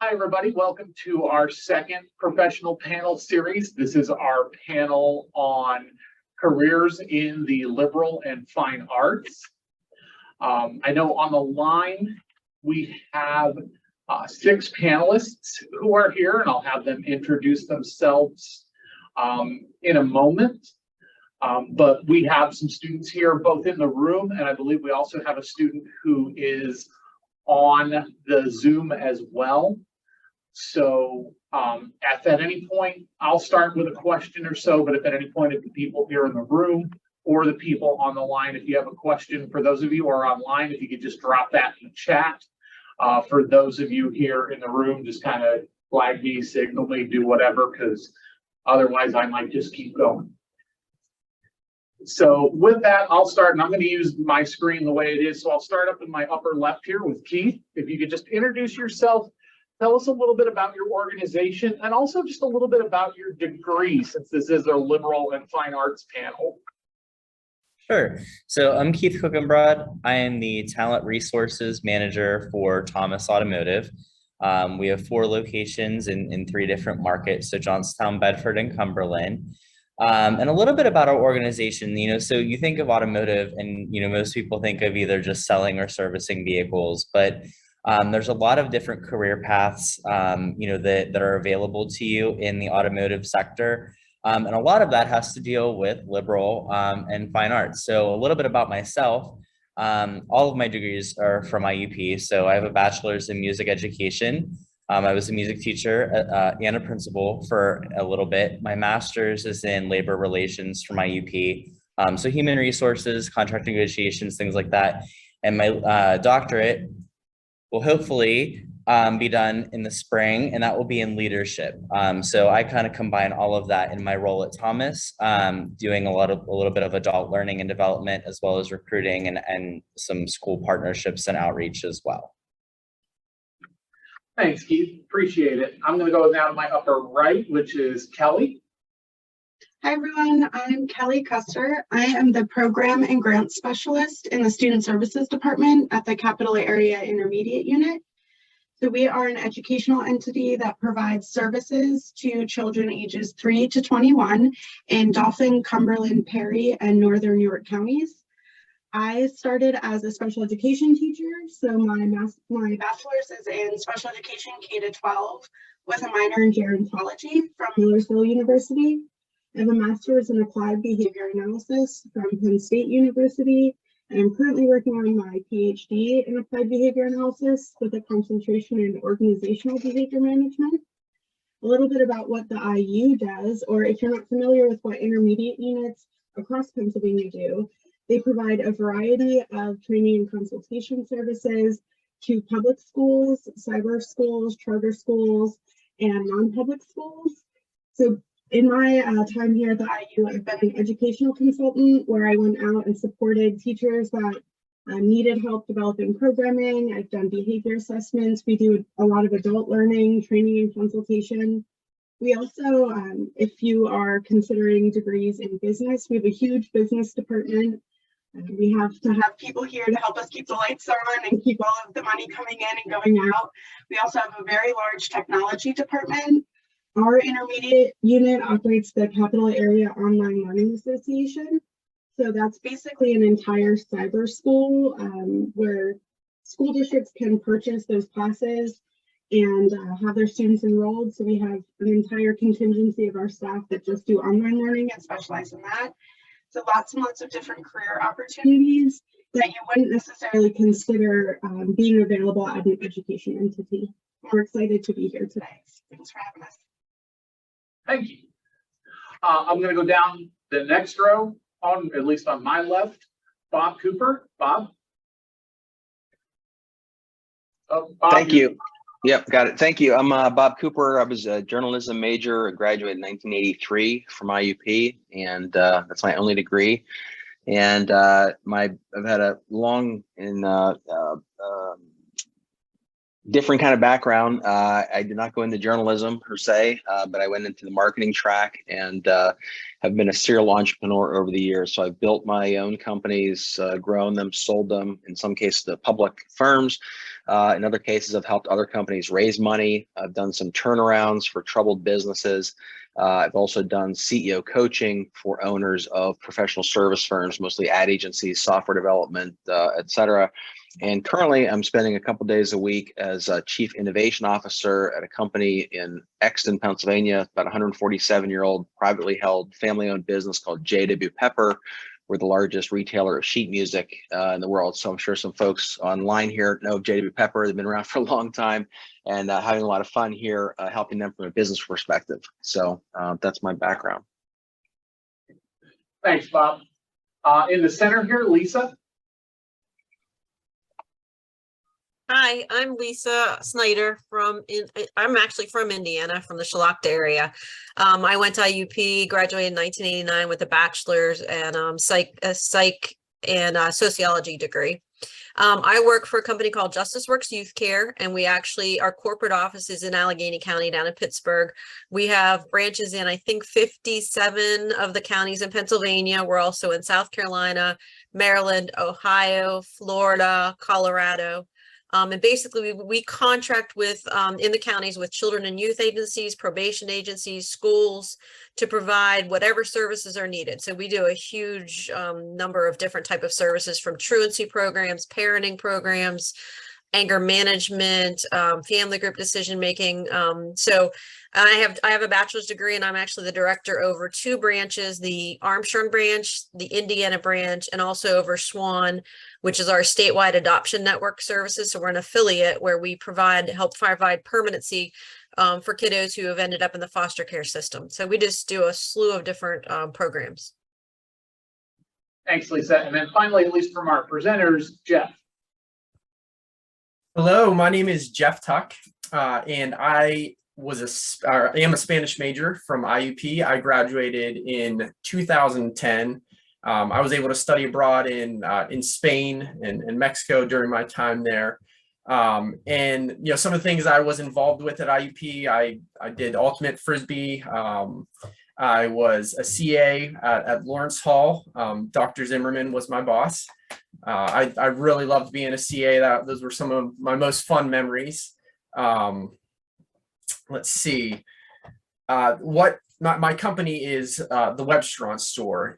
Hi, everybody. Welcome to our second professional panel series. This is our panel on careers in the liberal and fine arts. I know on the line we have 6 panelists who are here, and I'll have them introduce themselves in a moment. But we have some students here both in the room, and I believe we also have a student who is on the Zoom as well. So if at any point, I'll start with a question or so, but if at any point of the people here in the room or the people on the line, if you have a question, for those of you who are online, if you could just drop that in the chat. For those of you here in the room, just kind of flag me, signal me, do whatever, because otherwise I might just keep going. So with that, I'll start, and I'm going to use my screen the way it is. So I'll start up in my upper left here with Keith. If you could just introduce yourself, tell us a little bit about your organization, and also just a little bit about your degree, since this is a liberal and fine arts panel. Sure. So I'm Keith Cookenbrod. I am the Talent Resources Manager for Thomas Automotive. We have 4 locations in 3 different markets, so Johnstown, Bedford, and Cumberland. And a little bit about our organization, so you think of automotive and, most people think of either just selling or servicing vehicles, but there's a lot of different career paths, that are available to you in the automotive sector. And a lot of that has to deal with liberal and fine arts. So a little bit about myself. All of my degrees are from IUP. So I have a bachelor's in music education. I was a music teacher and a principal for a little bit. My master's is in labor relations from IUP. So human resources, contract negotiations, things like that. And my doctorate will hopefully be done in the spring, and that will be in leadership. So I kind of combine all of that in my role at Thomas, doing a little bit of adult learning and development, as well as recruiting and some school partnerships and outreach as well. Thanks, Keith. Appreciate it. I'm going to go now to my upper right, which is Kelly. Hi, everyone. I'm Kelly Custer. I am the Program and Grant Specialist in the Student Services Department at the Capital Area Intermediate Unit. So we are an educational entity that provides services to children ages 3 to 21 in Dauphin, Cumberland, Perry, and Northern York counties. I started as a special education teacher, so my bachelor's is in special education K-12 with a minor in gerontology from Millersville University. I have a master's in applied behavior analysis from Penn State University, and I'm currently working on my PhD in applied behavior analysis with a concentration in organizational behavior management. A little bit about what the IU does, or if you're not familiar with what intermediate units across Pennsylvania do, they provide a variety of training and consultation services to public schools, cyber schools, charter schools, and non-public schools. So in my time here at the IU, I've been an educational consultant where I went out and supported teachers that needed help developing programming. I've done behavior assessments. We do a lot of adult learning, training, and consultation. We also, if you are considering degrees in business, we have a huge business department. We have to have people here to help us keep the lights on and keep all of the money coming in and going out. We also have a very large technology department. Our intermediate unit operates the Capital Area Online Learning Association. So that's basically an entire cyber school where school districts can purchase those classes and have their students enrolled. So we have an entire contingency of our staff that just do online learning and specialize in that. So lots and lots of different career opportunities that you wouldn't necessarily consider being available at an education entity. We're excited to be here today. Thanks for having us. Thank you. I'm going to go down the next row, at least on my left. Bob Cooper. Bob? Oh, Bob, thank you. Yep, got it. Thank you. I'm Bob Cooper. I was a journalism major, a graduate in 1983 from IUP, and that's my only degree. And I've had a long and different kind of background. I did not go into journalism per se, but I went into the marketing track and have been a serial entrepreneur over the years. So I've built my own companies, grown them, sold them, in some cases to public firms. In other cases, I've helped other companies raise money. I've done some turnarounds for troubled businesses. I've also done CEO coaching for owners of professional service firms, mostly ad agencies, software development, et cetera. And currently, I'm spending a couple days a week as a chief innovation officer at a company in Exton, Pennsylvania, about 147-year-old privately held family-owned business called J.W. Pepper. We're the largest retailer of sheet music in the world. So I'm sure some folks online here know of J.W. Pepper. They've been around for a long time and having a lot of fun here, helping them from a business perspective. So that's my background. Thanks, Bob. In the center here, Lisa. Hi, I'm Lisa Snyder I'm actually from Indiana, from the Shalocta area. I went to IUP, graduated in 1989 with a bachelor's and psych and sociology degree. I work for a company called Justice Works Youth Care, and our corporate office is in Allegheny County down in Pittsburgh. We have branches in, I think, 57 of the counties in Pennsylvania. We're also in South Carolina, Maryland, Ohio, Florida, Colorado. And basically we contract with in the counties with children and youth agencies, probation agencies, schools to provide whatever services are needed. So we do a huge number of different type of services, from truancy programs, parenting programs, anger management, family group decision making. So I have a bachelor's degree, and I'm actually the director over two branches: the Armstrong branch, the Indiana branch, and also over SWAN, which is our statewide adoption network services. So we're an affiliate where we help provide permanency for kiddos who have ended up in the foster care system. So we just do a slew of different programs. Thanks, Lisa. And then finally, at least from our presenters, Jeff. Hello, my name is Jeff Tuck, and I am a Spanish major from IUP. I graduated in 2010. I was able to study abroad in Spain and Mexico during my time there. And some of the things I was involved with at IUP, I did ultimate frisbee. I was a CA at Lawrence Hall. Dr. Zimmerman was my boss. I really loved being a CA. Those were some of my most fun memories. Let's see. What my company is, the Webstront store.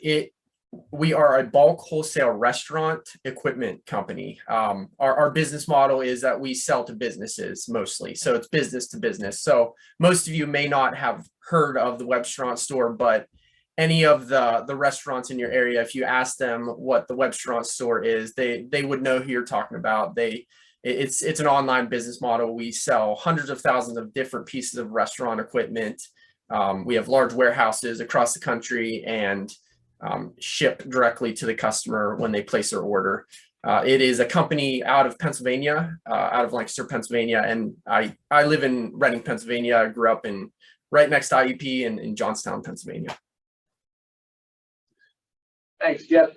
We are a bulk wholesale restaurant equipment company. Our business model is that we sell to businesses mostly. So it's business to business. So most of you may not have heard of the Webstront store, but any of the restaurants in your area, if you ask them what the Webstront store is, they would know who you're talking about. It's an online business model. We sell hundreds of thousands of different pieces of restaurant equipment. We have large warehouses across the country and ship directly to the customer when they place their order. It is a company out of Pennsylvania, out of Lancaster, Pennsylvania, and I live in Reading, Pennsylvania. I grew up right next to IUP in Johnstown, Pennsylvania. Thanks, Jeff.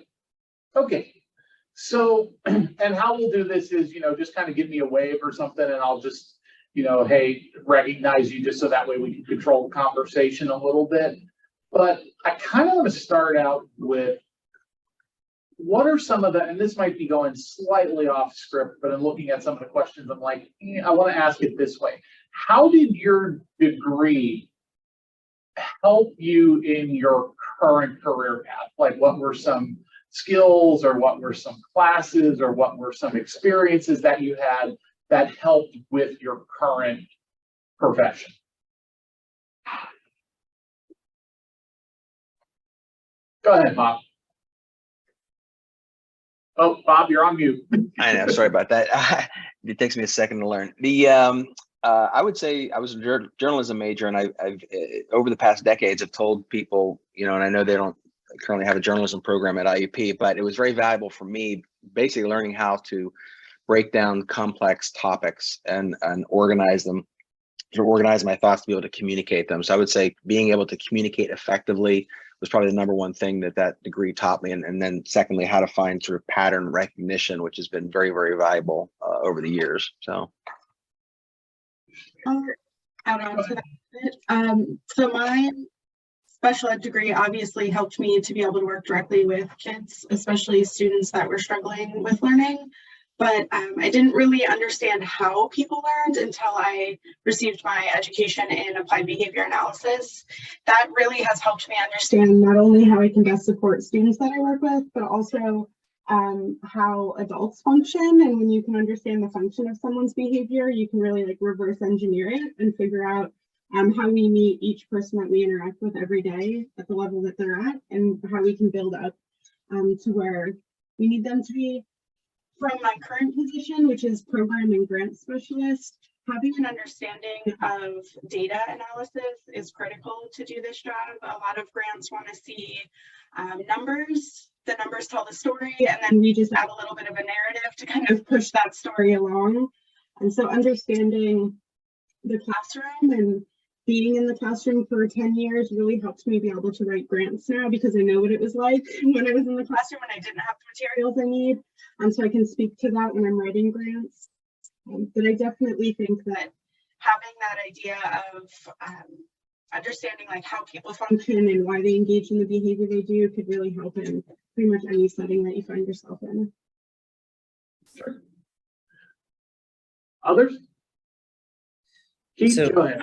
Okay. So, and how we'll do this is, just kind of give me a wave or something, and I'll just, hey, recognize you, just so that way we can control the conversation a little bit. But I kind of want to start out with, what are some of the, and this might be going slightly off script, but in looking at some of the questions, I'm like, I want to ask it this way. How did your degree help you in your current career path? Like, what were some skills, or what were some classes, or what were some experiences that you had that helped with your current profession? Go ahead, Bob. Oh, Bob, you're on mute. I know, sorry about that. It takes me a second to learn. I would say I was a journalism major, and I've over the past decades, I've told people, and I know they don't currently have a journalism program at IUP, but it was very valuable for me, basically learning how to break down complex topics and organize them, to organize my thoughts to be able to communicate them. So I would say being able to communicate effectively was probably the number one thing that degree taught me. And then secondly, how to find sort of pattern recognition, which has been very, very valuable over the years. So. I'll add on to that a bit. So my special ed degree obviously helped me to be able to work directly with kids, especially students that were struggling with learning. But I didn't really understand how people learned until I received my education in applied behavior analysis. That really has helped me understand not only how I can best support students that I work with, but also how adults function. And when you can understand the function of someone's behavior, you can really like reverse engineer it and figure out how we meet each person that we interact with every day at the level that they're at, and how we can build up to where we need them to be. From my current position, which is program and grant specialist, having an understanding of data analysis is critical to do this job. A lot of grants want to see numbers. The numbers tell the story, and then we just add a little bit of a narrative to kind of push that story along. And so understanding the classroom and being in the classroom for 10 years really helped me be able to write grants now, because I know what it was like when I was in the classroom and I didn't have the materials I need. So I can speak to that when I'm writing grants. But I definitely think that having that idea of understanding like how people function and why they engage in the behavior they do could really help in pretty much any setting that you find yourself in. Others? Keith, So- go ahead.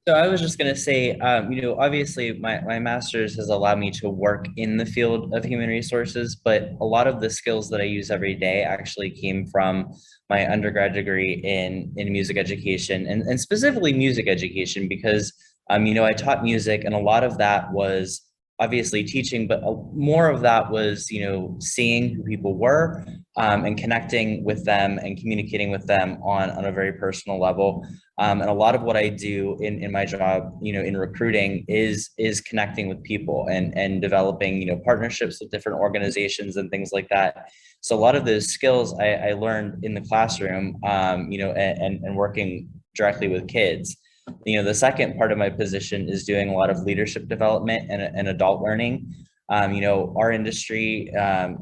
So I was just going to say, obviously my master's has allowed me to work in the field of human resources, but a lot of the skills that I use every day actually came from my undergrad degree in music education and specifically music education, because, I taught music, and a lot of that was obviously teaching, but more of that was, seeing who people were and connecting with them and communicating with them on a very personal level. And a lot of what I do in my job, in recruiting is connecting with people and developing, partnerships with different organizations and things like that. So a lot of those skills I learned in the classroom, and working directly with kids. The second part of my position is doing a lot of leadership development and adult learning. Our industry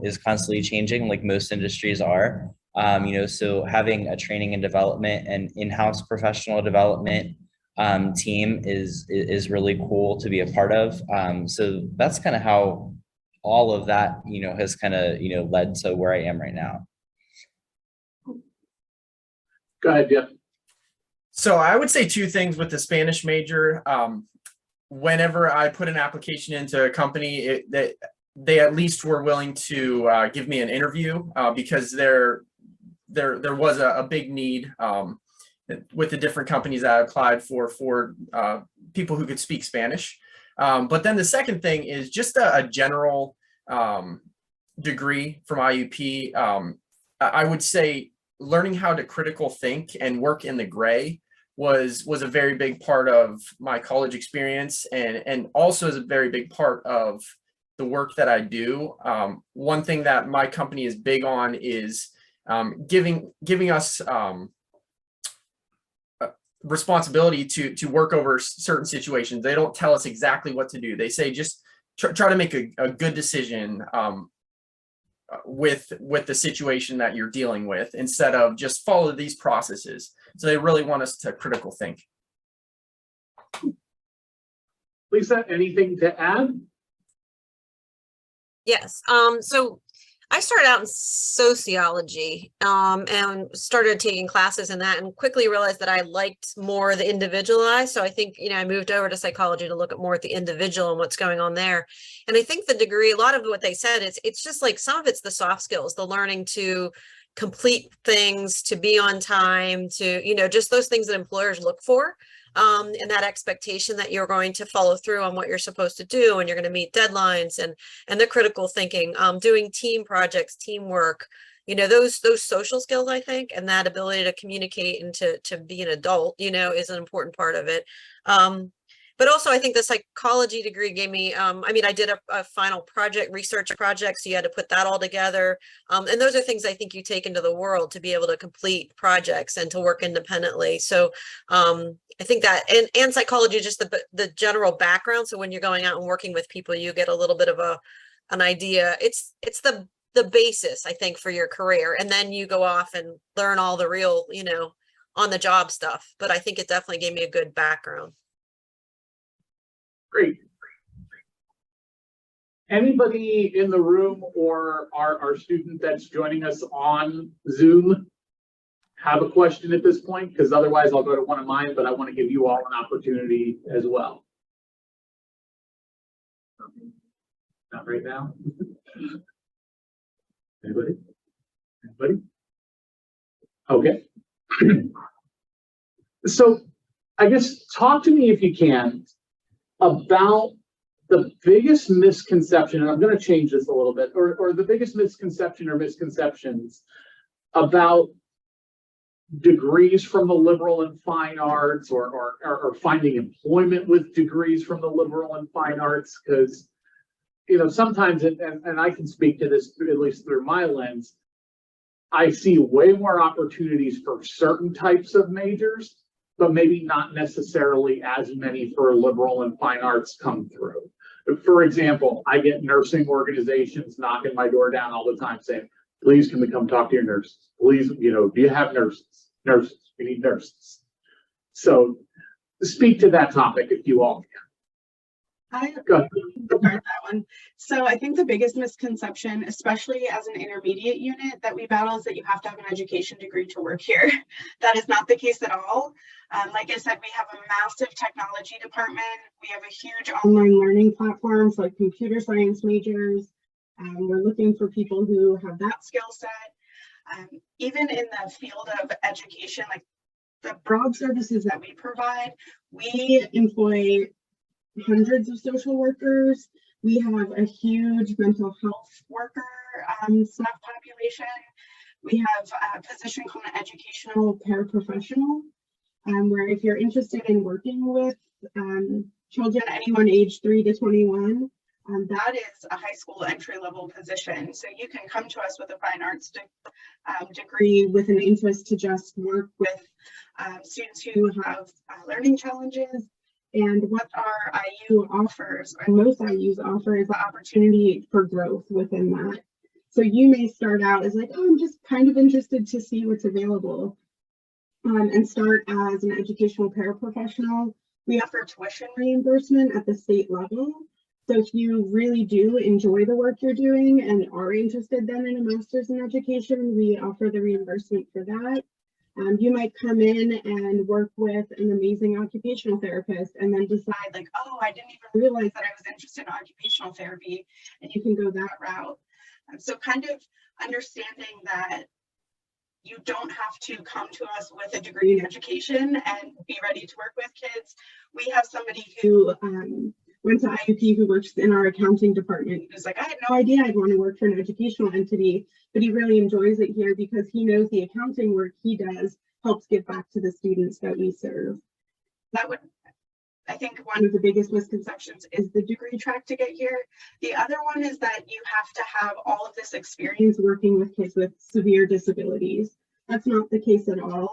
is constantly changing, like most industries are. So having a training and development and in-house professional development team is really cool to be a part of. So that's kind of how all of that, has kind of, led to where I am right now. Go ahead, Jeff. So I would say two things with the Spanish major. Whenever I put an application into a company, they at least were willing to give me an interview because there was a big need with the different companies that I applied for people who could speak Spanish. But then the second thing is just a general degree from IUP. I would say learning how to critical think and work in the gray was a very big part of my college experience, and also is a very big part of the work that I do. One thing that my company is big on is giving us responsibility to work over certain situations. They don't tell us exactly what to do. They say just try to make a good decision with the situation that you're dealing with, instead of just follow these processes. So they really want us to critical think. Lisa, anything to add? Yes. So I started out in sociology and started taking classes in that, and quickly realized that I liked more the individualized. So I think, I moved over to psychology to look at more at the individual and what's going on there. And I think the degree, a lot of what they said is, it's just like some of it's the soft skills, the learning to complete things, to be on time, to, just those things that employers look for. And that expectation that you're going to follow through on what you're supposed to do, and you're going to meet deadlines, and the critical thinking, doing team projects, teamwork, those social skills, I think, and that ability to communicate and to be an adult, is an important part of it. But also I think the psychology degree gave me, I did a final research project, so you had to put that all together. And those are things I think you take into the world to be able to complete projects and to work independently. So I think that, and psychology, just the general background. So when you're going out and working with people, you get a little bit of an idea. It's the basis, I think, for your career. And then you go off and learn all the real, on the job stuff, but I think it definitely gave me a good background. Great. Anybody in the room or our student that's joining us on Zoom have a question at this point? Because otherwise I'll go to one of mine, but I want to give you all an opportunity as well. Not right now. Anybody? Anybody? Okay. So I guess talk to me, if you can, about the biggest misconception, and I'm going to change this a little bit, or the biggest misconception or misconceptions about degrees from the liberal and fine arts, or finding employment with degrees from the liberal and fine arts. Because, you know, sometimes, and I can speak to this at least through my lens, I see way more opportunities for certain types of majors, but maybe not necessarily as many for liberal and fine arts come through. For example, I get nursing organizations knocking my door down all the time saying, please, can we come talk to your nurses? Please, you know, do you have nurses? Nurses, we need nurses. So speak to that topic if you all can. Go ahead. Start that one. So I think the biggest misconception, especially as an intermediate unit that we battle, is that you have to have an education degree to work here. That is not the case at all. Like I said, we have a massive technology department. We have a huge online learning platform for computer science majors. We're looking for people who have that skill set. Even in the field of education, like the broad services that we provide, we employ hundreds of social workers. We have a huge mental health worker staff population. We have a position called an educational paraprofessional, where if you're interested in working with children, anyone age 3 to 21, that is a high school entry level position. So you can come to us with a fine arts degree with an interest to just work with students who have learning challenges. And what our IU offers, and most IUs offer, is the opportunity for growth within that. So you may start out as like, oh, I'm just kind of interested to see what's available, and start as an educational paraprofessional. We offer tuition reimbursement at the state level. So if you really do enjoy the work you're doing and are interested then in a master's in education, we offer the reimbursement for that. You might come in and work with an amazing occupational therapist and then decide like, oh, I didn't even realize that I was interested in occupational therapy, and you can go that route. So kind of understanding that you don't have to come to us with a degree in education and be ready to work with kids. We have somebody who went to IUP who works in our accounting department who's like, I had no idea I'd want to work for an educational entity, but he really enjoys it here because he knows the accounting work he does helps give back to the students that we serve. That would, I think, one of the biggest misconceptions is the degree track to get here. The other one is that you have to have all of this experience working with kids with severe disabilities. That's not the case at all.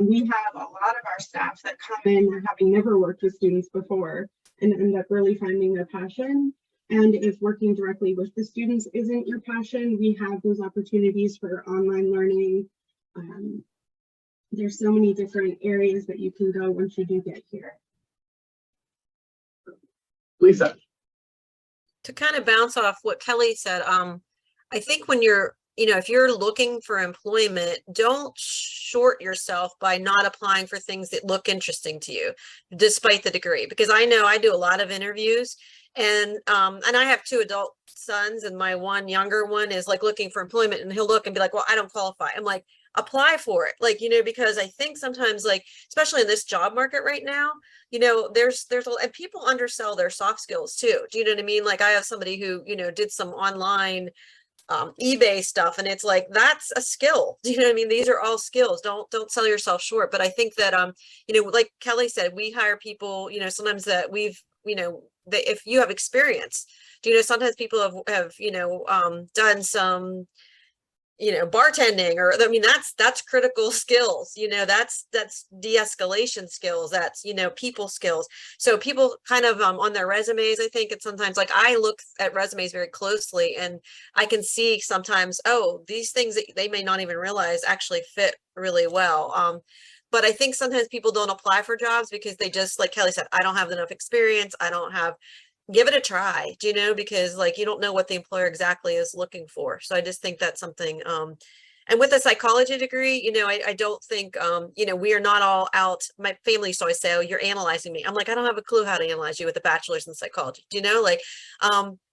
We have a lot of our staff that come in having never worked with students before and end up really finding their passion. And if working directly with the students isn't your passion, we have those opportunities for online learning. There's so many different areas that you can go once you do get here. Lisa. To kind of bounce off what Kelly said, I think when you're, if you're looking for employment, don't short yourself by not applying for things that look interesting to you, despite the degree. Because I know I do a lot of interviews, and I have 2 adult sons, and my one younger one is like looking for employment, and he'll look and be like, well, I don't qualify. I'm like, apply for it. Like, because I think sometimes, like, especially in this job market right now, there's and people undersell their soft skills too. Do you know what I mean? Like, I have somebody who, did some online eBay stuff, and it's like, that's a skill. Do you know what I mean? These are all skills. Don't sell yourself short. But I think that, like Kelly said, we hire people, sometimes that we've, that if you have experience, sometimes people have done some, bartending, or that's critical skills, that's de-escalation skills, that's people skills. So people kind of on their resumes, I think it's sometimes like, I look at resumes very closely, and I can see sometimes, oh, these things that they may not even realize actually fit really well. But I think sometimes people don't apply for jobs because they just, like Kelly said, I don't have enough experience. I don't have, give it a try, do you know, because like you don't know what the employer exactly is looking for. So I just think that's something, and with a psychology degree, you know, I don't think, you know, we are not all out. My family used to always say, oh, you're analyzing me. I'm like, I don't have a clue how to analyze you with a bachelor's in psychology, do you know, like,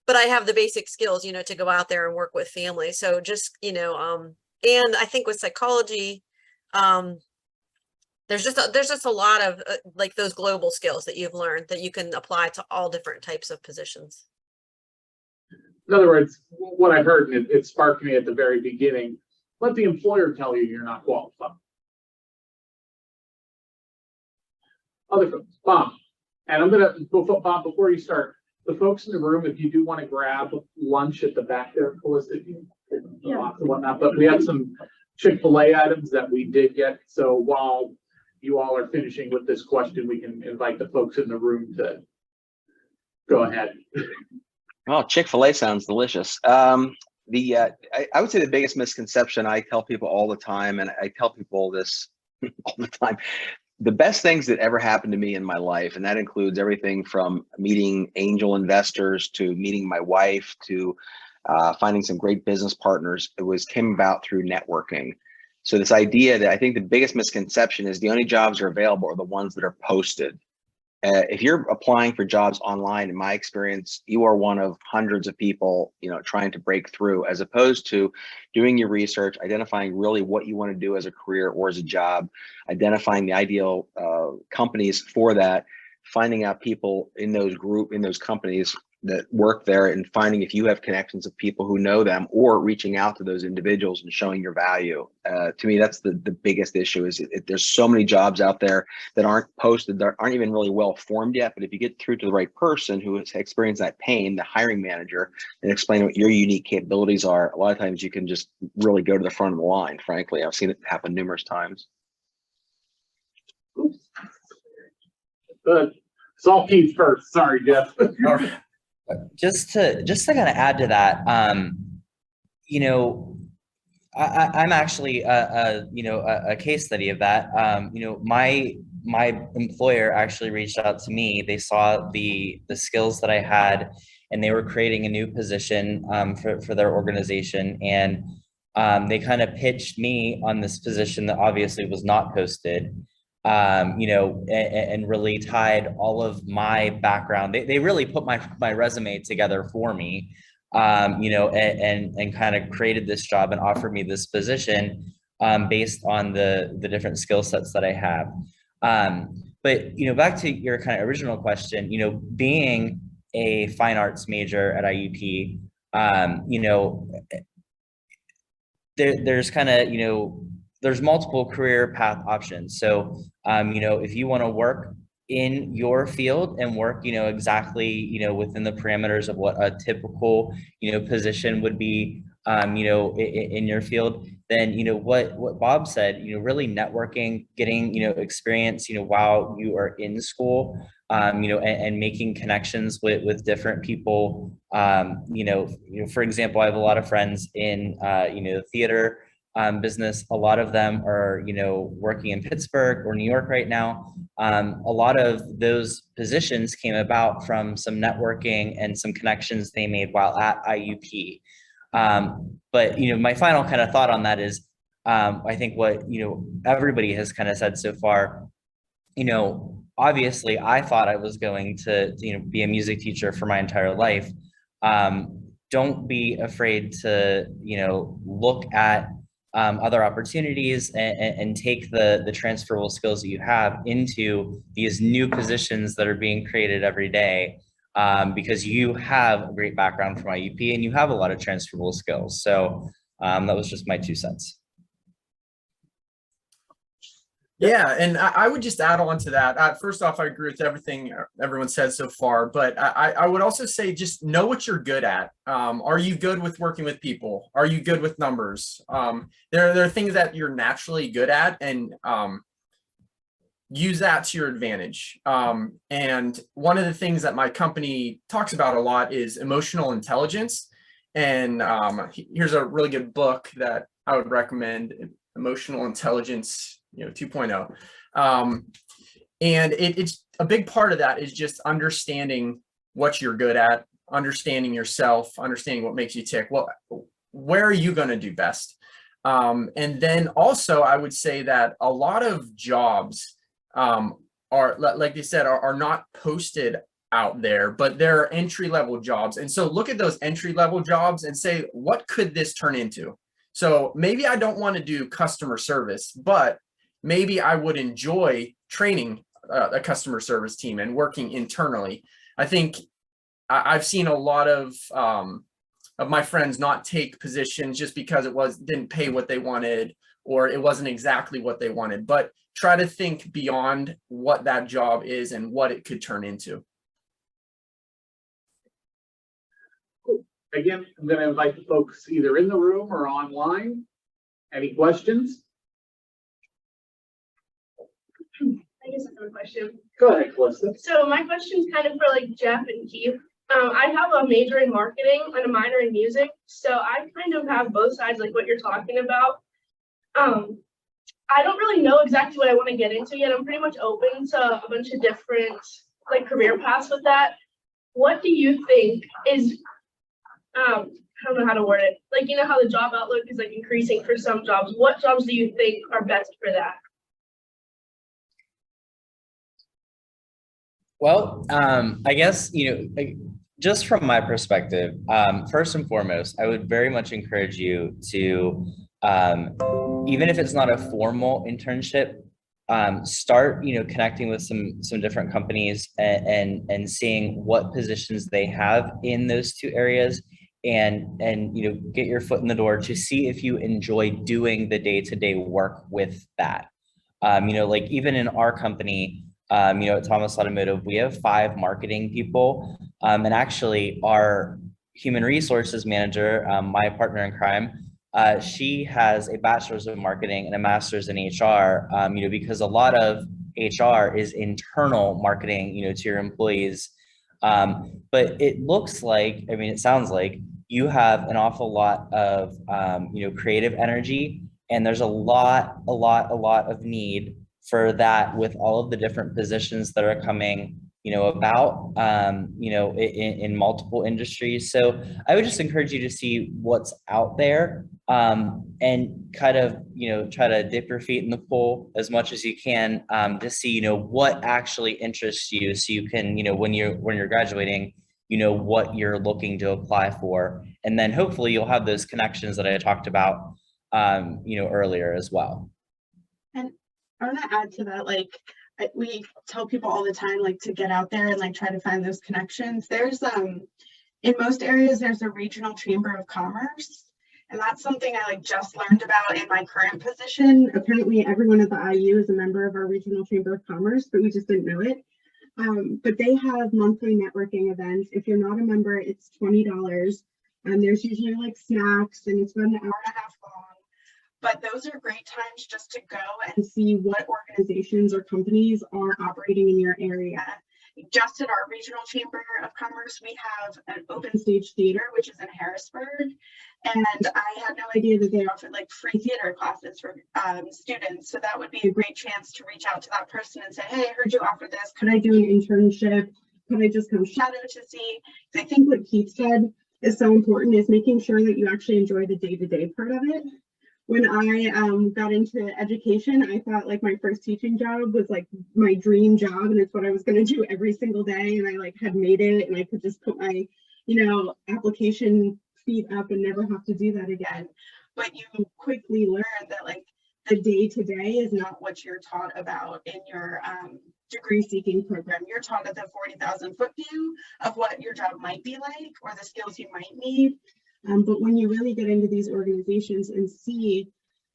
but I have the basic skills, you know, to go out there and work with families. So just, you know, and I think with psychology, there's just a lot of like those global skills that you've learned that you can apply to all different types of positions. In other words, what I heard, and it sparked me at the very beginning, let the employer tell you you're not qualified. Other folks, Bob, and I'm gonna, Bob, before you start, the folks in the room, if you do want to grab lunch at the back there, Calista, and whatnot, but we have some Chick-fil-A items that we did get. So while you all are finishing with this question, we can invite the folks in the room to go ahead. Well, Chick-fil-A sounds delicious. I would say the biggest misconception I tell people all the time, and I tell people this all the time, the best things that ever happened to me in my life, and that includes everything from meeting angel investors to meeting my wife to finding some great business partners, came about through networking. So this idea that I think the biggest misconception is the only jobs that are available are the ones that are posted. If you're applying for jobs online, in my experience, you are one of hundreds of people, you know, trying to break through, as opposed to doing your research, identifying really what you want to do as a career or as a job, identifying the ideal companies for that, finding out people in those companies that work there, and finding if you have connections of people who know them, or reaching out to those individuals and showing your value. To me, that's the biggest issue. Is there's so many jobs out there that aren't posted, that aren't even really well formed yet. But if you get through to the right person who has experienced that pain, the hiring manager, and explain what your unique capabilities are, a lot of times you can just really go to the front of the line. Frankly, I've seen it happen numerous times. It's all Keith first. Sorry, Jeff. Just to kind of add to that, you know, I'm actually a case study of that. You know, my employer actually reached out to me. They saw the skills that I had, and they were creating a new position for their organization, and they kind of pitched me on this position that obviously was not posted. You know, and really tied all of my background. They really put my resume together for me, you know, and kind of created this job and offered me this position based on the different skill sets that I have. But, you know, back to your kind of original question, you know, being a fine arts major at IUP, you know, there's kind of, you know, there's multiple career path options. So, you know, if you want to work in your field and work, you know, exactly, you know, within the parameters of what a typical, you know, position would be, you know, in your field, then, you know, what Bob said, you know, really networking, getting, you know, experience, you know, while you are in school, you know, and making connections with different people. You know, for example, I have a lot of friends in, you know, theater business. A lot of them are, you know, working in Pittsburgh or New York right now. A lot of those positions came about from some networking and some connections they made while at IUP. But, you know, my final kind of thought on that is, I think what, you know, everybody has kind of said so far, you know, obviously I thought I was going to, you know, be a music teacher for my entire life. Don't be afraid to, you know, look at other opportunities and take the transferable skills that you have into these new positions that are being created every day, because you have a great background from IUP and you have a lot of transferable skills. So that was just my 2 cents. Yeah, and I would just add on to that. First off, I agree with everything everyone said so far, but I would also say just know what you're good at. Are you good with working with people? Are you good with numbers? There are things that you're naturally good at, and use that to your advantage. And one of the things that my company talks about a lot is emotional intelligence. And here's a really good book that I would recommend, Emotional Intelligence. 2.0. And it's a big part of that is just understanding what you're good at, understanding yourself, understanding what makes you tick. Where are you going to do best? And then also, I would say that a lot of jobs are, like they said, are not posted out there, but there are entry-level jobs. And so look at those entry-level jobs and say, what could this turn into? So maybe I don't want to do customer service, but maybe I would enjoy training a customer service team and working internally. I think I've seen a lot of my friends not take positions just because it didn't pay what they wanted, or it wasn't exactly what they wanted, but try to think beyond what that job is and what it could turn into. Again, I'm going to invite the folks either in the room or online. Any questions? I guess I have a question. Go ahead, Calista. So my question is kind of for like Jeff and Keith. I have a major in marketing and a minor in music. So I kind of have both sides, like what you're talking about. I don't really know exactly what I want to get into yet. I'm pretty much open to a bunch of different like career paths with that. What do you think is, I don't know how to word it. Like, you know how the job outlook is like increasing for some jobs. What jobs do you think are best for that? Well, I guess, just from my perspective, first and foremost, I would very much encourage you to, even if it's not a formal internship, start, connecting with some different companies and seeing what positions they have in those two areas, and get your foot in the door to see if you enjoy doing the day-to-day work with that. Like even in our company, at Thomas Automotive, we have 5 marketing people. And actually our human resources manager, my partner in crime, she has a bachelor's of marketing and a master's in HR, because a lot of HR is internal marketing, to your employees. But it looks like, it sounds like you have an awful lot of, creative energy, and there's a lot of need for that with all of the different positions that are coming, about, in multiple industries. So I would just encourage you to see what's out there, and kind of, try to dip your feet in the pool as much as you can, to see, what actually interests you, so you can, when you're graduating, what you're looking to apply for. And then hopefully you'll have those connections that I talked about, earlier as well. And I want to add to that, like, we tell people all the time, like, to get out there and like try to find those connections. There's in most areas there's a regional chamber of commerce, and that's something I just learned about in my current position. Apparently everyone at the IU is a member of our regional chamber of commerce, but we just didn't know it. But they have monthly networking events. If you're not a member, it's $20, and there's usually snacks, and it's about an hour and a half long. But those are great times just to go and see what organizations or companies are operating in your area. Just at our regional chamber of commerce, we have an open stage theater, which is in Harrisburg. And I had no idea that they offered free theater classes for students. So that would be a great chance to reach out to that person and say, hey, I heard you offer this. Could I do an internship? Could I just come shadow to see? I think what Keith said is so important, is making sure that you actually enjoy the day-to-day part of it. When I got into education, I thought my first teaching job was my dream job, and it's what I was going to do every single day. And I had made it, and I could just put my, application feet up and never have to do that again. But you quickly learn that the day-to-day is not what you're taught about in your degree seeking program. You're taught at the 40,000-foot view of what your job might be like, or the skills you might need. But when you really get into these organizations and see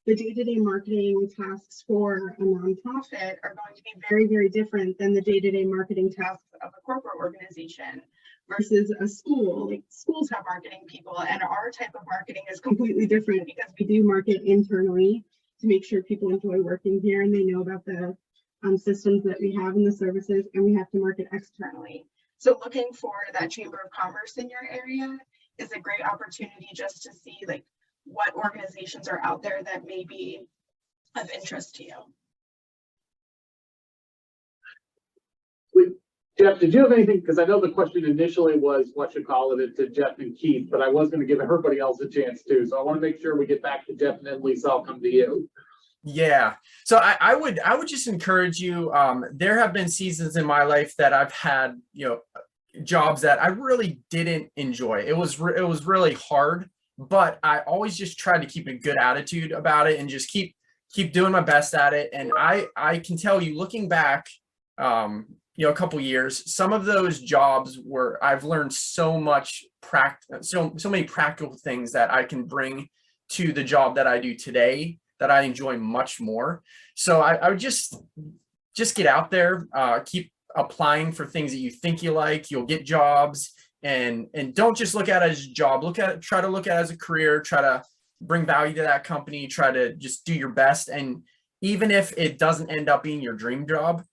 the day-to-day marketing tasks for a nonprofit are going to be very, very different than the day-to-day marketing tasks of a corporate organization versus a school. Schools have marketing people, and our type of marketing is completely different because we do market internally to make sure people enjoy working here and they know about the systems that we have and the services, and we have to market externally. So looking for that chamber of commerce in your area is a great opportunity just to see what organizations are out there that may be of interest to you. Jeff, did you have anything? Because I know the question initially was what you call it to Jeff and Keith, but I was going to give everybody else a chance too. So I want to make sure we get back to Jeff and then Lisa, I'll come to you. Yeah. So I would just encourage you. There have been seasons in my life that I've had, jobs that I really didn't enjoy. It was really hard, but I always just tried to keep a good attitude about it and just keep doing my best at it. And I can tell you, looking back, a couple years, some of those jobs where I've learned so much so many practical things that I can bring to the job that I do today that I enjoy much more. So I would just get out there, keep applying for things that you think you like. You'll get jobs, and don't just look at it as a job. Try to look at it as a career. Try to bring value to that company. Try to just do your best. And even if it doesn't end up being your dream job,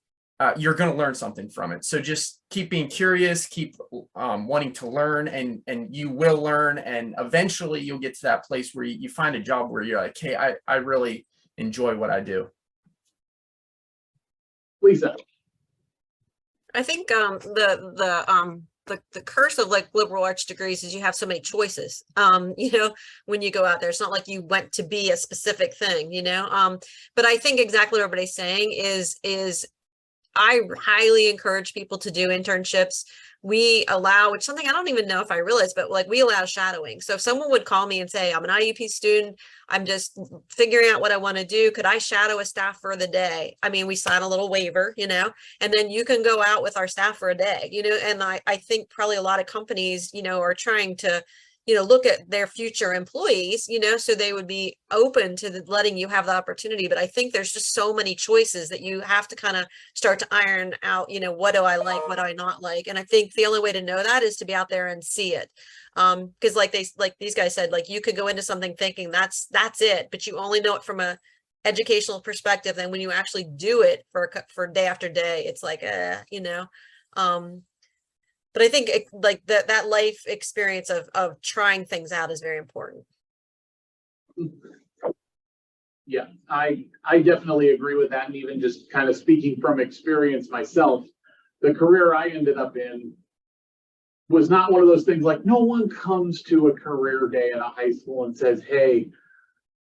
you're going to learn something from it. So just keep being curious, keep wanting to learn, and you will learn. And eventually you'll get to that place where you find a job where you're like, hey, I really enjoy what I do. Lisa. I think the curse of like liberal arts degrees is you have so many choices. When you go out there, it's not like you went to be a specific thing, but I think exactly what everybody's saying is I highly encourage people to do internships. We allow, which something I don't even know if I realized, but like we allow shadowing. So if someone would call me and say, I'm an IUP student, I'm just figuring out what I want to do, could I shadow a staff for the day? I mean, we sign a little waiver, and then you can go out with our staff for a day, and I think probably a lot of companies, are trying to, look at their future employees, so they would be open to letting you have the opportunity. But I think there's just so many choices that you have to kind of start to iron out, what do I like, what do I not like? And I think the only way to know that is to be out there and see it. Because like these guys said, like you could go into something thinking that's it, but you only know it from a educational perspective. And when you actually do it for day after day, it's like, but I think like that life experience of trying things out is very important. Yeah, I definitely agree with that. And even just kind of speaking from experience myself, the career I ended up in was not one of those things like no one comes to a career day at a high school and says, hey,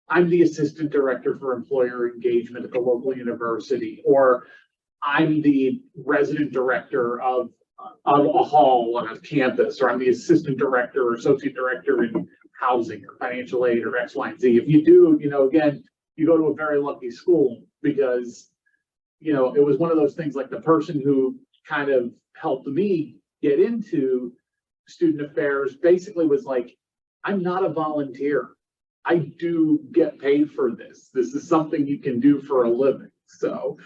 I'm the assistant director for employer engagement at the local university, or I'm the resident director of a hall on a campus, or I'm the assistant director or associate director in housing or financial aid or X, Y, and Z. If you do, again, you go to a very lucky school because, it was one of those things like the person who kind of helped me get into student affairs basically was like, I'm not a volunteer. I do get paid for this. This is something you can do for a living. So,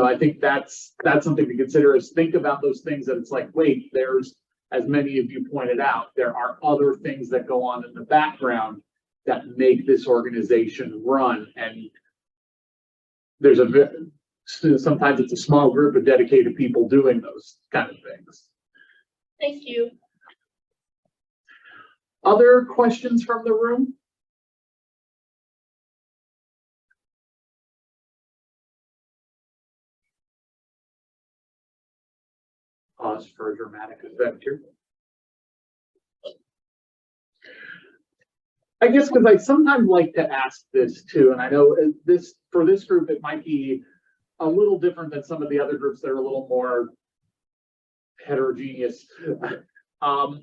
I think that's something to consider is think about those things that it's like, wait, there's, as many of you pointed out, there are other things that go on in the background that make this organization run. And there's sometimes it's a small group of dedicated people doing those kind of things. Thank you. Other questions from the room? Pause for a dramatic effect here. I guess because I sometimes like to ask this too, and I know for this group it might be a little different than some of the other groups that are a little more heterogeneous. How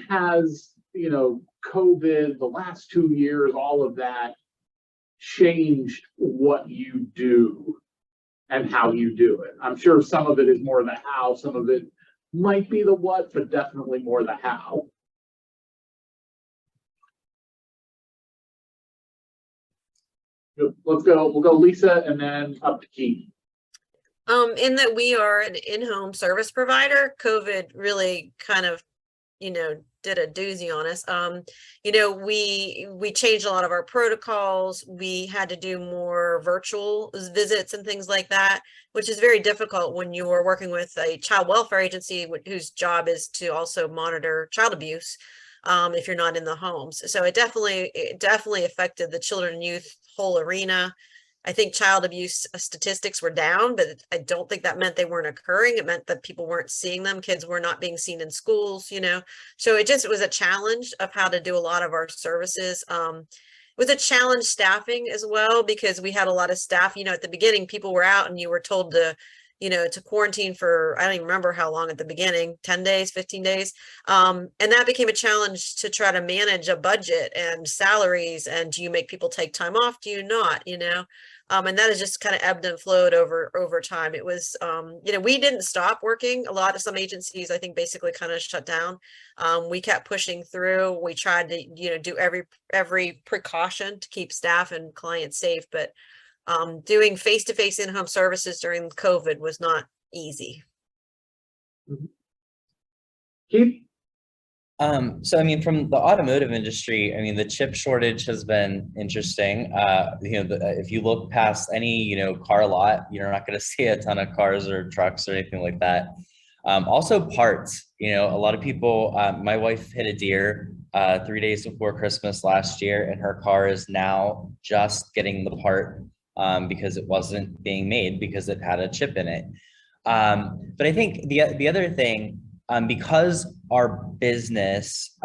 has COVID, the last 2 years, all of that changed what you do and how you do it? I'm sure some of it is more the how, some of it might be the what, but definitely more the how. We'll go Lisa and then up to Keith. In that we are an in-home service provider, COVID really kind of, did a doozy on us. We changed a lot of our protocols. We had to do more virtual visits and things like that, which is very difficult when you are working with a child welfare agency whose job is to also monitor child abuse if you're not in the homes. So it definitely affected the children and youth whole arena. I think child abuse statistics were down, but I don't think that meant they weren't occurring. It meant that people weren't seeing them. Kids were not being seen in schools, you know. So it was a challenge of how to do a lot of our services. It was a challenge staffing as well, because we had a lot of staff, you know, at the beginning, people were out and you were told to, you know, to quarantine for, I don't even remember how long at the beginning, 10 days, 15 days. And that became a challenge to try to manage a budget and salaries. And do you make people take time off? Do you not, you know? And that has just kind of ebbed and flowed over time. It was, you know, we didn't stop working. A lot of some agencies, I think, basically kind of shut down. We kept pushing through. We tried to, you know, do every precaution to keep staff and clients safe, but doing face-to-face in-home services during COVID was not easy. Keith? So I mean, from the automotive industry, I mean, the chip shortage has been interesting. You know, if you look past any, you know, car lot, you're not going to see a ton of cars or trucks or anything like that. Also parts, you know, a lot of people, my wife hit a deer 3 days before Christmas last year, and her car is now just getting the part because it wasn't being made because it had a chip in it. But I think the other thing, because our business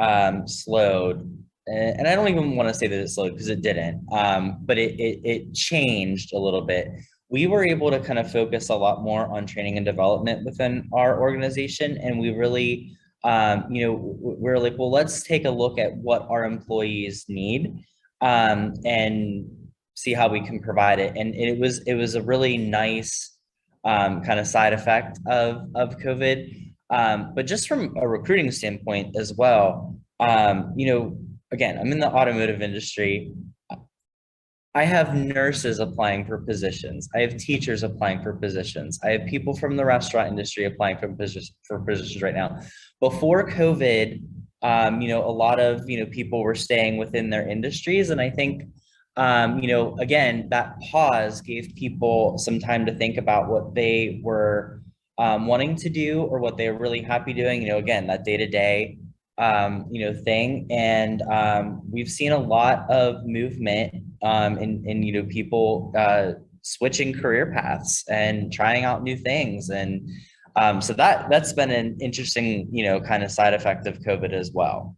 slowed, and I don't even want to say that it slowed because it didn't, but it changed a little bit. We were able to kind of focus a lot more on training and development within our organization, and we really, you know, we're like, well, let's take a look at what our employees need, and see how we can provide it. And it was a really nice kind of side effect of COVID. But just from a recruiting standpoint as well, you know, again, I'm in the automotive industry. I have nurses applying for positions. I have teachers applying for positions. I have people from the restaurant industry applying for positions right now. Before COVID, you know, a lot of, you know, people were staying within their industries. And I think, you know, again, that pause gave people some time to think about what they were wanting to do or what they were really happy doing, you know, again, that day-to-day, you know, thing. And we've seen a lot of movement in, you know, people switching career paths and trying out new things. And so that's been an interesting, you know, kind of side effect of COVID as well.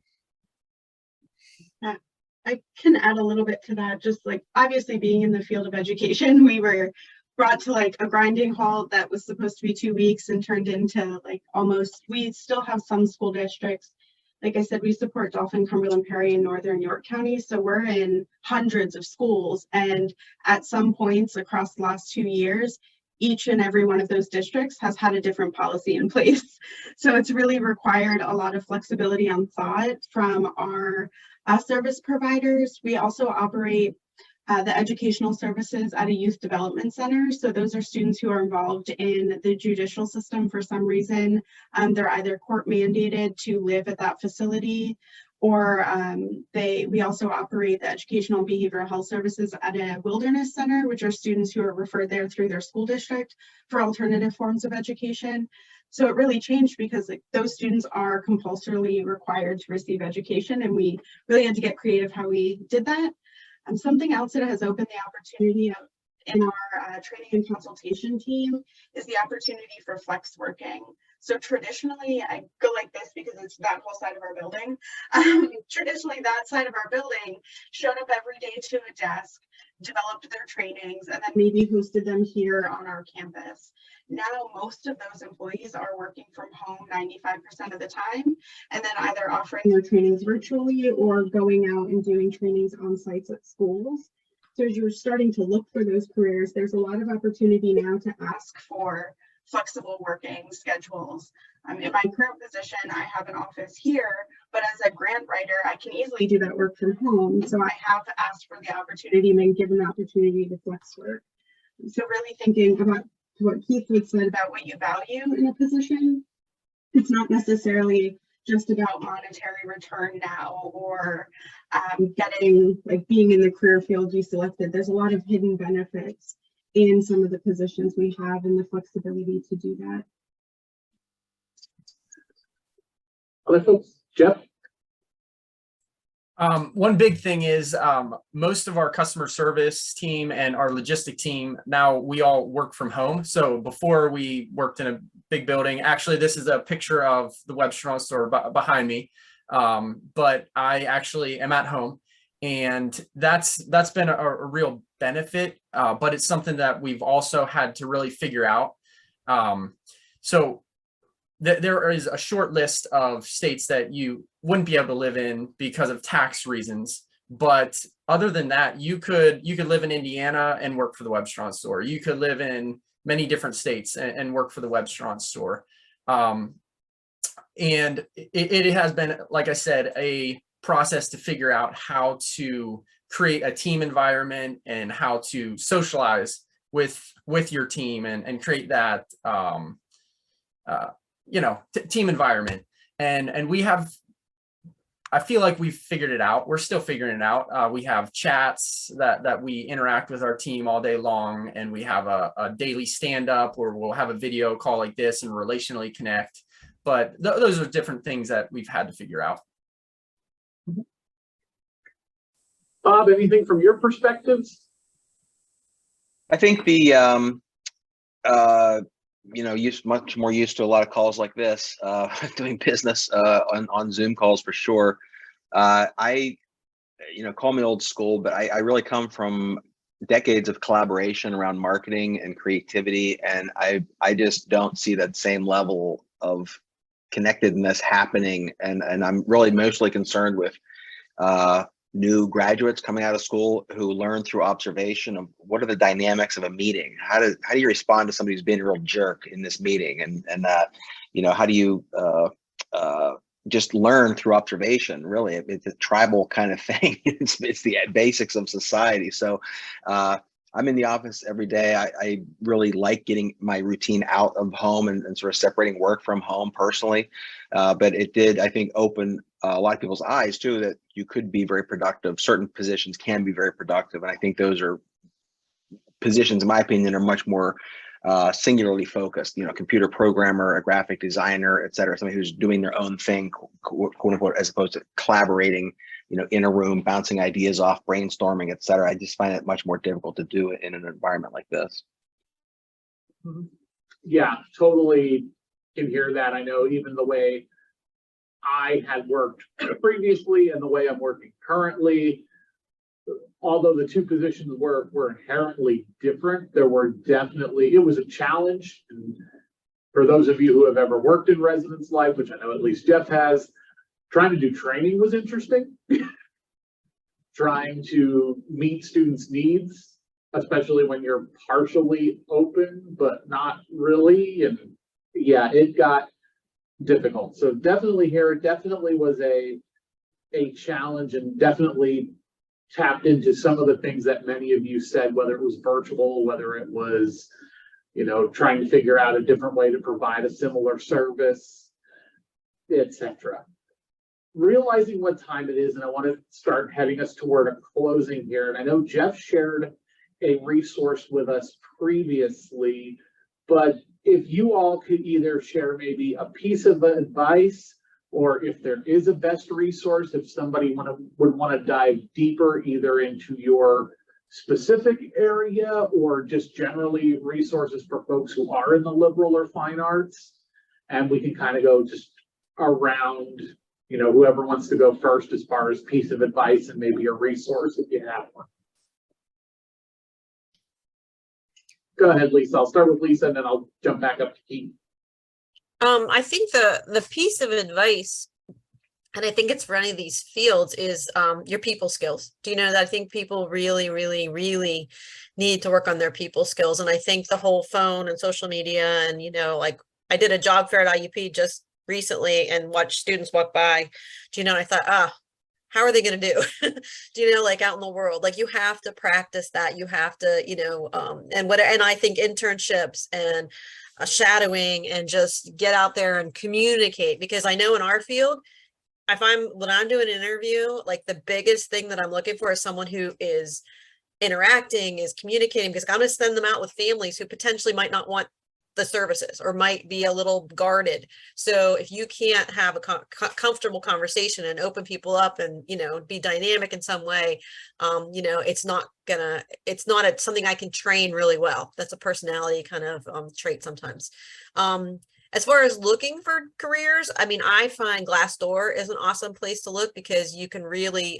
I can add a little bit to that. Just like, obviously being in the field of education, we were brought to like a grinding halt that was supposed to be 2 weeks and turned into like almost, we still have some school districts. Like I said, we support Dauphin, Cumberland, Perry, and Northern York County. So we're in hundreds of schools. And at some points across the last 2 years, each and every one of those districts has had a different policy in place. So it's really required a lot of flexibility on thought from our service providers. We also operate the educational services at a youth development center. So those are students who are involved in the judicial system for some reason. They're either court mandated to live at that facility, or we also operate the educational and behavioral health services at a wilderness center, which are students who are referred there through their school district for alternative forms of education. So it really changed because like, those students are compulsorily required to receive education, and we really had to get creative how we did that. Something else that has opened the opportunity in our training and consultation team is the opportunity for flex working. So traditionally, I go like this because it's that whole side of our building. Traditionally, that side of our building showed up every day to a desk, developed their trainings, and then maybe hosted them here on our campus. Now, most of those employees are working from home 95% of the time, and then either offering their trainings virtually or going out and doing trainings on sites at schools. So as you're starting to look for those careers, there's a lot of opportunity now to ask for flexible working schedules. In my current position, I have an office here, but as a grant writer, I can easily do that work from home. So I have asked for the opportunity and been given the opportunity to flex work. So really thinking about what Keith had said about what you value in a position. It's not necessarily just about monetary return now or getting like being in the career field you selected. There's a lot of hidden benefits in some of the positions we have and the flexibility to do that. Other folks, Jeff? One big thing is most of our customer service team and our logistic team, now we all work from home. So before we worked in a big building, actually, this is a picture of the Webster store behind me. But I actually am at home, and that's been a real benefit, but it's something that we've also had to really figure out. So there is a short list of states that you wouldn't be able to live in because of tax reasons. But other than that, you could live in Indiana and work for the Webster store. You could live in many different states and work for the Webster store. And it has been, like I said, a process to figure out how to create a team environment and how to socialize with your team and create that team environment. And we have, I feel like we've figured it out. We're still figuring it out. We have chats that we interact with our team all day long, and we have a daily stand up where we'll have a video call like this and relationally connect. But those are different things that we've had to figure out. Bob, anything from your perspectives? I think the much more used to a lot of calls like this, doing business on Zoom calls for sure. I call me old school, but I really come from decades of collaboration around marketing and creativity, and I just don't see that same level of connectedness happening. And I'm really mostly concerned with new graduates coming out of school who learn through observation of what are the dynamics of a meeting. How do you respond to somebody who's being a real jerk in this meeting, and how do you just learn through observation? Really, it's a tribal kind of thing. It's the basics of society. So I'm in the office every day. I really like getting my routine out of home and sort of separating work from home personally. But it did, I think, open a lot of people's eyes too, that you could be very productive. Certain positions can be very productive. And I think those are positions, in my opinion, are much more singularly focused, computer programmer, a graphic designer, et cetera, somebody who's doing their own thing, quote unquote, as opposed to collaborating, in a room, bouncing ideas off, brainstorming, et cetera. I just find it much more difficult to do it in an environment like this. Yeah, totally can hear that. I know even the way I had worked previously and the way I'm working currently, although the two positions were inherently different, it was a challenge. And for those of you who have ever worked in residence life, which I know at least Jeff has, trying to do training was interesting. Trying to meet students' needs, especially when you're partially open, but not really. And yeah, it got difficult. So definitely here, it definitely was a challenge, and definitely tapped into some of the things that many of you said, whether it was virtual, whether it was, trying to figure out a different way to provide a similar service, etc. Realizing what time it is, and I want to start heading us toward a closing here. And I know Jeff shared a resource with us previously, but if you all could either share maybe a piece of advice, or if there is a best resource, if somebody would want to dive deeper either into your specific area or just generally resources for folks who are in the liberal or fine arts, and we can kind of go just around, whoever wants to go first as far as piece of advice and maybe a resource if you have one. Go ahead, Lisa. I'll start with Lisa and then I'll jump back up to Keith. I think the piece of advice, and I think it's for any of these fields, is your people skills. Do you know that I think people really, really, really need to work on their people skills? And I think the whole phone and social media and, like I did a job fair at IUP just recently and watched students walk by, and I thought, how are they going to do? Like out in the world, like you have to practice that. You have to, and I think internships and shadowing and just get out there and communicate, because I know in our field, when I'm doing an interview, like the biggest thing that I'm looking for is someone who is interacting, is communicating, because I'm going to send them out with families who potentially might not want the services or might be a little guarded. So if you can't have a comfortable conversation and open people up and, you know, be dynamic in some way, you know, it's not something I can train really well. That's a personality kind of trait sometimes. As far as looking for careers, I mean, I find Glassdoor is an awesome place to look because you can really,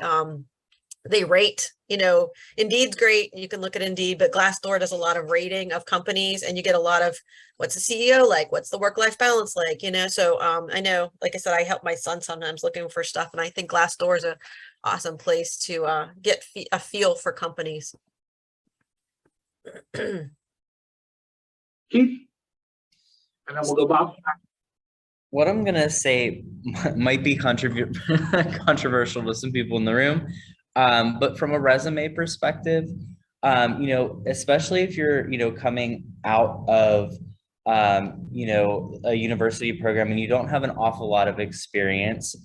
they rate, you know, Indeed's great. You can look at Indeed, but Glassdoor does a lot of rating of companies and you get a lot of what's the CEO like, what's the work-life balance like, you know? So I know, like I said, I help my son sometimes looking for stuff, and I think Glassdoor is an awesome place to get a feel for companies. Keith? And then we'll go Bob. What I'm gonna say might be controversial to some people in the room, but from a resume perspective, you know, especially if you're, you know, coming out of, you know, a university program and you don't have an awful lot of experience,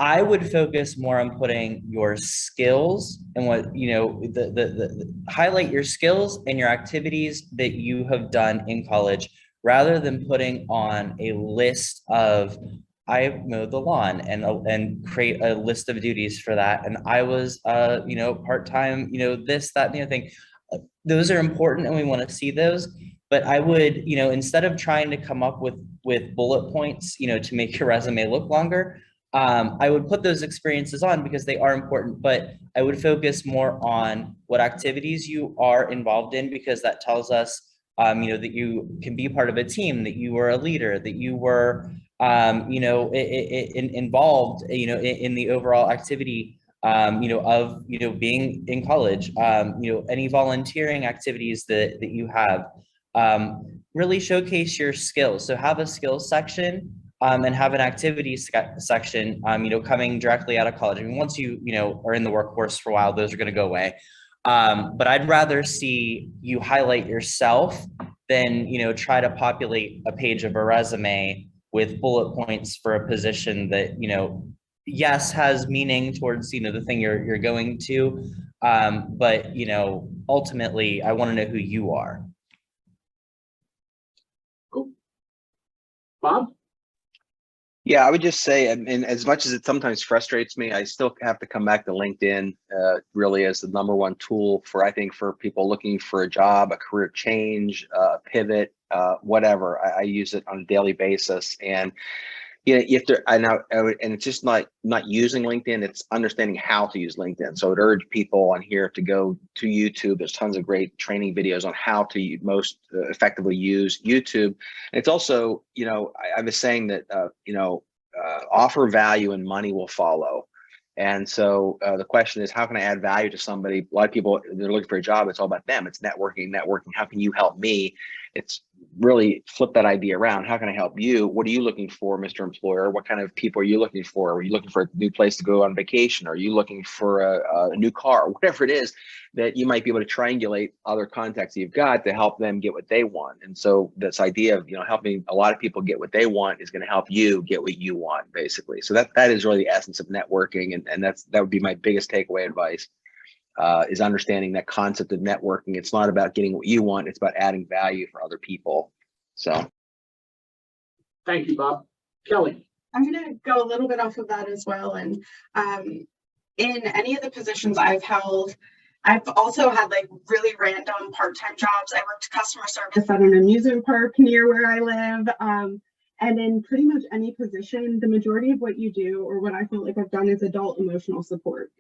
I would focus more on putting your skills and what, you know, the highlight your skills and your activities that you have done in college, rather than putting on a list of, I mowed the lawn and create a list of duties for that. And I was, you know, part-time, you know, this, that, and the other thing. Those are important and we want to see those. But I would, you know, instead of trying to come up with bullet points, you know, to make your resume look longer, I would put those experiences on because they are important, but I would focus more on what activities you are involved in, because that tells us, you know, that you can be part of a team, that you were a leader, that you were, you know, involved, you know, in the overall activity, you know, of, you know, being in college, you know, any volunteering activities that you have, really showcase your skills. So have a skills section, and have an activities section, you know, coming directly out of college. I mean, once you know, are in the workforce for a while, those are going to go away. But I'd rather see you highlight yourself than, you know, try to populate a page of a resume with bullet points for a position that, you know, yes, has meaning towards, you know, the thing you're going to, but, you know, ultimately I want to know who you are. Cool. Bob? Yeah, I would just say, and as much as it sometimes frustrates me, I still have to come back to LinkedIn really as the #1 tool for, I think, for people looking for a job, a career change, pivot, whatever. I use it on a daily basis. And you know, you have to, and it's just not using LinkedIn, it's understanding how to use LinkedIn. So I'd urge people on here to go to YouTube. There's tons of great training videos on how to most effectively use YouTube. And it's also, you know, I was saying that, you know, offer value and money will follow. And so the question is, how can I add value to somebody? A lot of people, they're looking for a job. It's all about them. It's networking. How can you help me? It's really flip that idea around. How can I help you? What are you looking for, Mr. Employer? What kind of people are you looking for? Are you looking for a new place to go on vacation? Are you looking for a new car? Whatever it is that you might be able to triangulate other contacts you've got to help them get what they want. And so this idea of, you know, helping a lot of people get what they want is going to help you get what you want, basically. So that is really the essence of networking. And that would be my biggest takeaway advice. Is understanding that concept of networking. It's not about getting what you want, it's about adding value for other people. So thank you, Bob. Kelly? I'm going to go a little bit off of that as well. And in any of the positions I've held, I've also had like really random part-time jobs. I worked customer service at an amusement park near where I live. And in pretty much any position, the majority of what you do, or what I feel like I've done, is adult emotional support.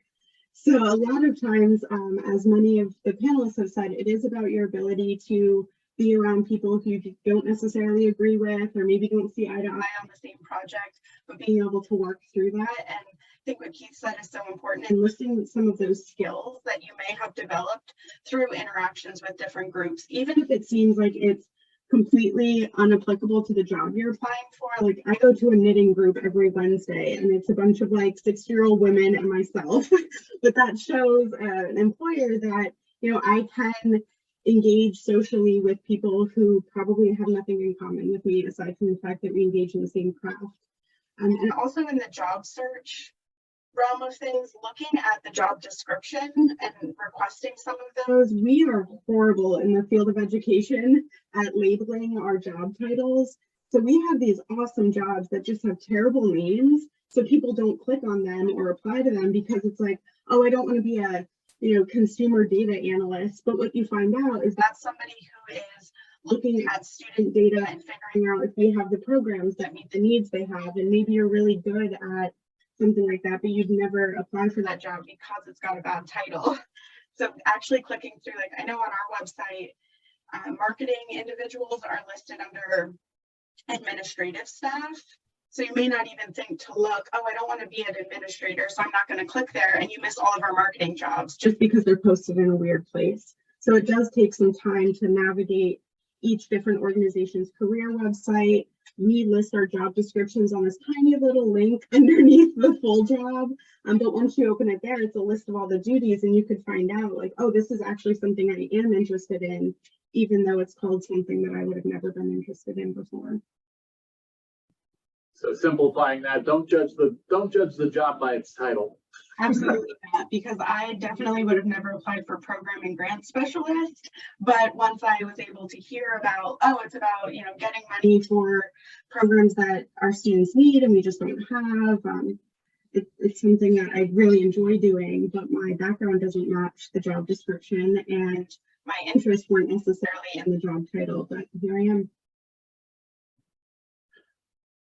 So a lot of times, as many of the panelists have said, it is about your ability to be around people who you don't necessarily agree with, or maybe don't see eye to eye on the same project, but being able to work through that. And I think what Keith said is so important, and listing some of those skills that you may have developed through interactions with different groups, even if it seems like it's completely unapplicable to the job you're applying for. Like, I go to a knitting group every Wednesday, and it's a bunch of like 60-year-old women and myself, but that shows an employer that, you know, I can engage socially with people who probably have nothing in common with me, aside from the fact that we engage in the same craft. And also in the job search, realm of things, looking at the job description and requesting some of those, we are horrible in the field of education at labeling our job titles. So we have these awesome jobs that just have terrible names, so people don't click on them or apply to them because it's like, oh, I don't want to be a consumer data analyst. But what you find out is that's somebody who is looking at student data and figuring out if we have the programs that meet the needs they have, and maybe you're really good at something like that, but you'd never apply for that job because it's got a bad title. So actually clicking through, like I know on our website, marketing individuals are listed under administrative staff. So you may not even think to look, oh, I don't want to be an administrator, so I'm not going to click there, and you miss all of our marketing jobs just because they're posted in a weird place. So it does take some time to navigate each different organization's career website. We list our job descriptions on this tiny little link underneath the full job. But once you open it there, it's a list of all the duties, and you could find out like, oh, this is actually something I am interested in, even though it's called something that I would have never been interested in before. So simplifying that, don't judge the job by its title. Absolutely not, because I definitely would have never applied for program and grant specialist. But once I was able to hear about, oh, it's about, getting money for programs that our students need and we just don't have, it's something that I really enjoy doing, but my background doesn't match the job description and my interests weren't necessarily in the job title, but here I am.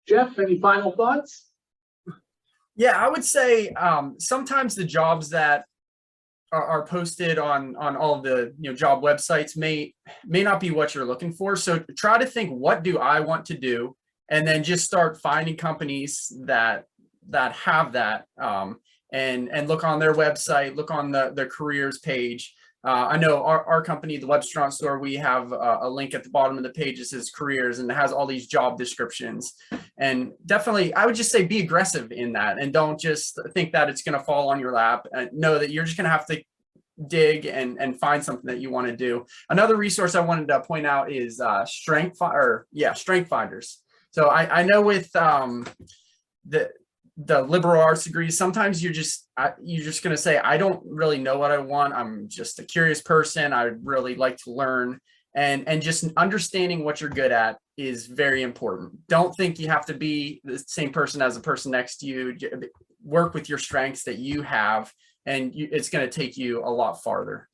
Jeff, any final thoughts? Yeah, I would say sometimes the jobs that are posted on all of the job websites may not be what you're looking for. So try to think, what do I want to do, and then just start finding companies that have that, and look on their website, look on their careers page. I know our company, the Webstront store, we have a link at the bottom of the page that says careers, and it has all these job descriptions. And definitely, I would just say be aggressive in that, and don't just think that it's going to fall on your lap. Know that you're just going to have to dig and find something that you want to do. Another resource I wanted to point out is Strength Finders. So I know with the liberal arts degrees, sometimes you're just going to say, I don't really know what I want. I'm just a curious person. I really like to learn, and just understanding what you're good at is very important. Don't think you have to be the same person as the person next to you. Work with your strengths that you have, and it's going to take you a lot farther.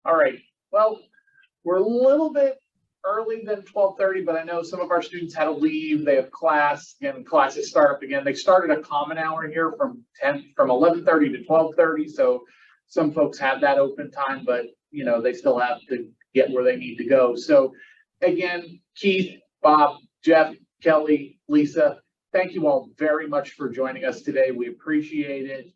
All right. Well, we're a little bit early than 12:30, but I know some of our students had to leave. They have class, and classes start up again. They started a common hour here from 11:30 to 12:30. So some folks have that open time, but they still have to get where they need to go. So again, Keith, Bob, Jeff, Kelly, Lisa, thank you all very much for joining us today. We appreciate it.